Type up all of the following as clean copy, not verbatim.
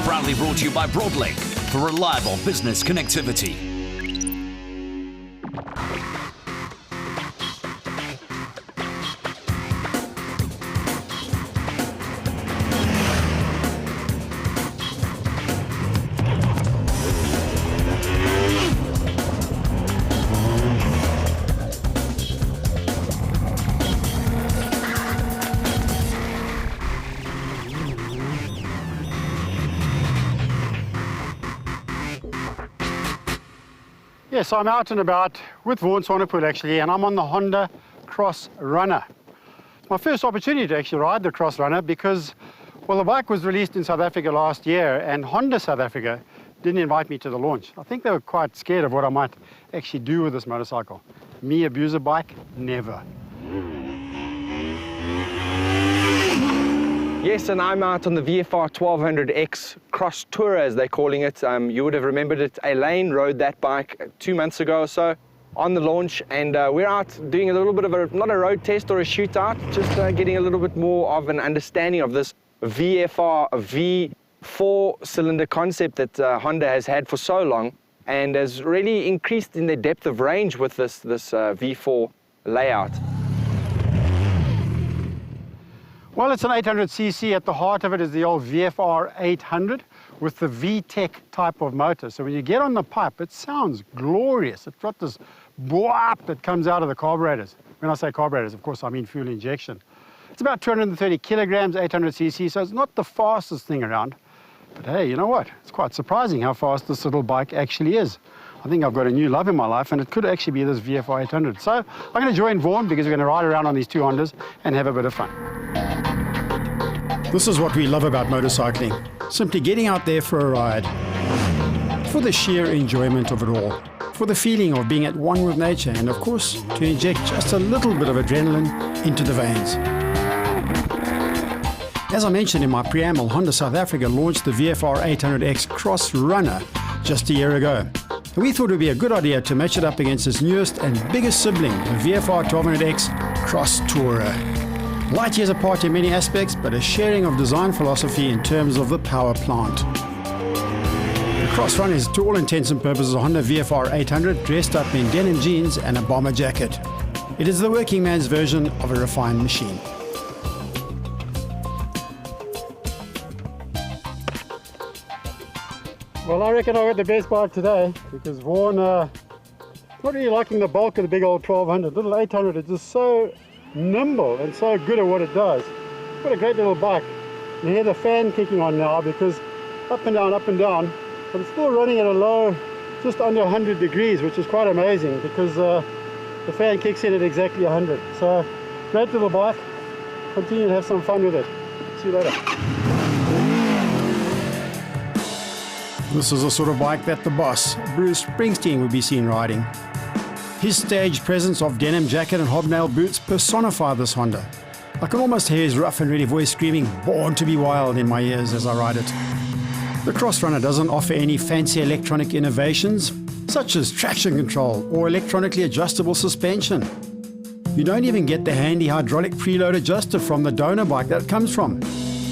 Proudly brought to you by Broadlink for reliable business connectivity. Yes, I'm out and about with Vaughan actually, and I'm on the Honda Crosstrunner. It's my first opportunity to actually ride the Crosstrunner because, well, the bike was released in South Africa last year and Honda South Africa didn't invite me to the launch. I think they were quite scared of what I might actually do with this motorcycle. Me abuse a bike? Never. Yes, and I'm out on the VFR 1200X Crosstourer, as they're calling it. You would have remembered it. Elaine rode that bike 2 months ago or so on the launch, and we're out doing a little bit of a, not a road test or a shootout, just getting a little bit more of an understanding of this VFR V4 cylinder concept that Honda has had for so long and has really increased in their depth of range with this V4 layout. Well, it's an 800cc. At the heart of it is the old VFR 800 with the VTEC type of motor. So when you get on the pipe, it sounds glorious. It's got this boop that comes out of the carburetors. When I say carburetors, of course, I mean fuel injection. It's about 230 kilograms, 800cc, so it's not the fastest thing around. But hey, you know what? It's quite surprising how fast this little bike actually is. I think I've got a new love in my life, and it could actually be this VFR 800. So I'm going to join Vaughan because we're going to ride around on these two Hondas and have a bit of fun. This is what we love about motorcycling. Simply getting out there for a ride. For the sheer enjoyment of it all. For the feeling of being at one with nature, and of course, to inject just a little bit of adrenaline into the veins. As I mentioned in my preamble, Honda South Africa launched the VFR 800X Crosstrunner just a year ago. And we thought it would be a good idea to match it up against its newest and biggest sibling, the VFR 1200X Crosstourer. Light years apart in many aspects, but a sharing of design philosophy in terms of the power plant. The Crosstrunner is, to all intents and purposes, a Honda VFR 800 dressed up in denim jeans and a bomber jacket. It is the working man's version of a refined machine. Well, I reckon I got the best bike today because Vaughan not really liking the bulk of the big old 1200. Little 800 is just so nimble and so good at what it does. What a great little bike. You hear the fan kicking on now because up and down, but it's still running at a low just under 100 degrees, which is quite amazing because the fan kicks in at exactly 100. So great little bike. Continue to have some fun with it. See you later. This is the sort of bike that the boss, Bruce Springsteen, would be seen riding. His staged presence of denim jacket and hobnail boots personify this Honda. I can almost hear his rough and ready voice screaming, "Born to be wild," in my ears as I ride it. The Crosstrunner doesn't offer any fancy electronic innovations, such as traction control or electronically adjustable suspension. You don't even get the handy hydraulic preload adjuster from the donor bike that it comes from.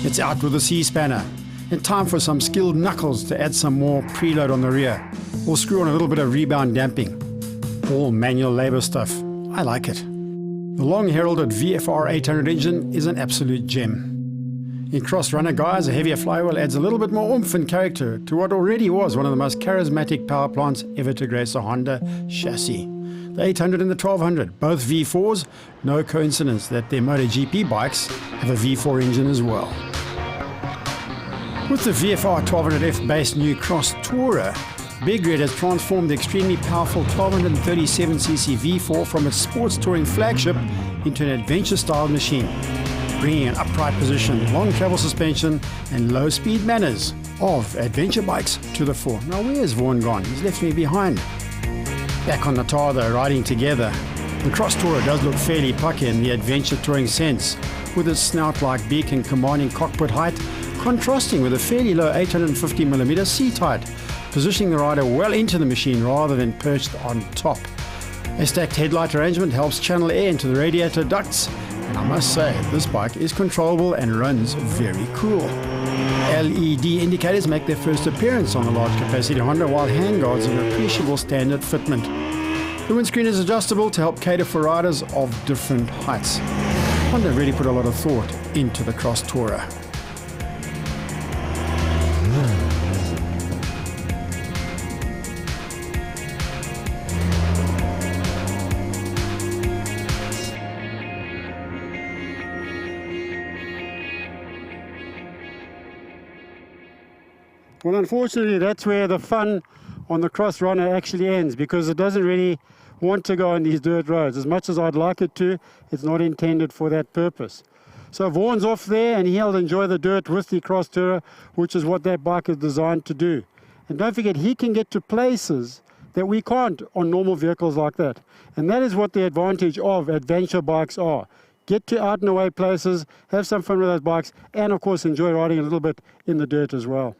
It's out with a C-spanner. And time for some skilled knuckles to add some more preload on the rear, or screw on a little bit of rebound damping. All manual labor stuff. I like it. The long-heralded VFR 800 engine is an absolute gem. In Crosstrunner, guys, a heavier flywheel adds a little bit more oomph and character to what already was one of the most charismatic power plants ever to grace a Honda chassis. The 800 and the 1200, both V4s, no coincidence that their MotoGP bikes have a V4 engine as well. With the VFR 1200F-based new Crosstourer, Big Red has transformed the extremely powerful 1237cc V4 from its sports touring flagship into an adventure-styled machine, bringing an upright position, long travel suspension and low-speed manners of adventure bikes to the fore. Now where's Vaughan gone? He's left me behind. Back on the tar though, riding together. The Crosstourer does look fairly pucky in the adventure touring sense, with its snout-like beak and commanding cockpit height, contrasting with a fairly low 850mm seat height, positioning the rider well into the machine rather than perched on top. A stacked headlight arrangement helps channel air into the radiator ducts, and I must say, this bike is controllable and runs very cool. LED indicators make their first appearance on a large capacity Honda, while handguards are an appreciable standard fitment. The windscreen is adjustable to help cater for riders of different heights. Honda really put a lot of thought into the Crosstourer. Well, unfortunately, that's where the fun on the Cross Runner actually ends, because it doesn't really want to go on these dirt roads. As much as I'd like it to, it's not intended for that purpose. So Vaughan's off there, and he'll enjoy the dirt with the Crosstourer, which is what that bike is designed to do. And don't forget, he can get to places that we can't on normal vehicles like that. And that is what the advantage of adventure bikes are. Get to out and away places, have some fun with those bikes, and of course enjoy riding a little bit in the dirt as well.